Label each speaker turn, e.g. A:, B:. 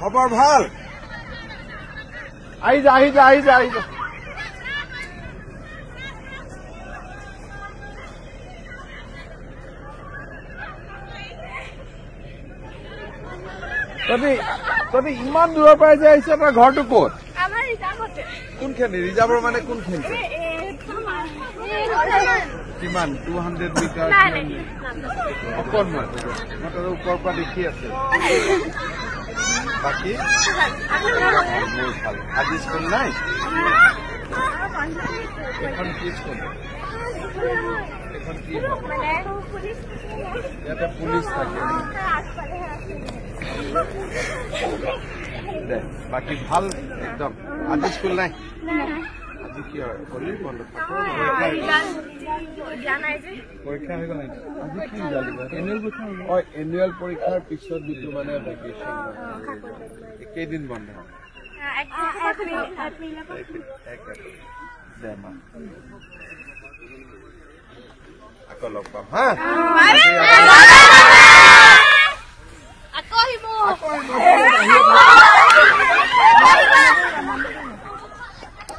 A: খবৰ ভাল
B: আহি যা তই ইমান দূৰৰ পৰা যে আহিছে তই ঘৰটো ক'ত কোনখিনি ৰিজাৰ্ভৰ মানে কোনখিনি কিমান 200 মিটাৰ অকণমান মই তাৰ ওপৰৰ পৰা দেখি আছো বাকী মোৰ ভাল আজি স্কুল নাই এখন কি স্কুল এখন কি ইয়াতে পুলিচ থাকে দে বাকী ভাল একদম আজি স্কুল নাই আজি কি হয় হলিৰ বন্ধ পৰীক্ষা হৈ গ'ল আজি কি এনুৱেল পৰীক্ষাৰ পিছত যিটো মানে ভেকেশ্যন কেইদিন বন্ধ আকৌ লগ পাম হা আকৌ আহিব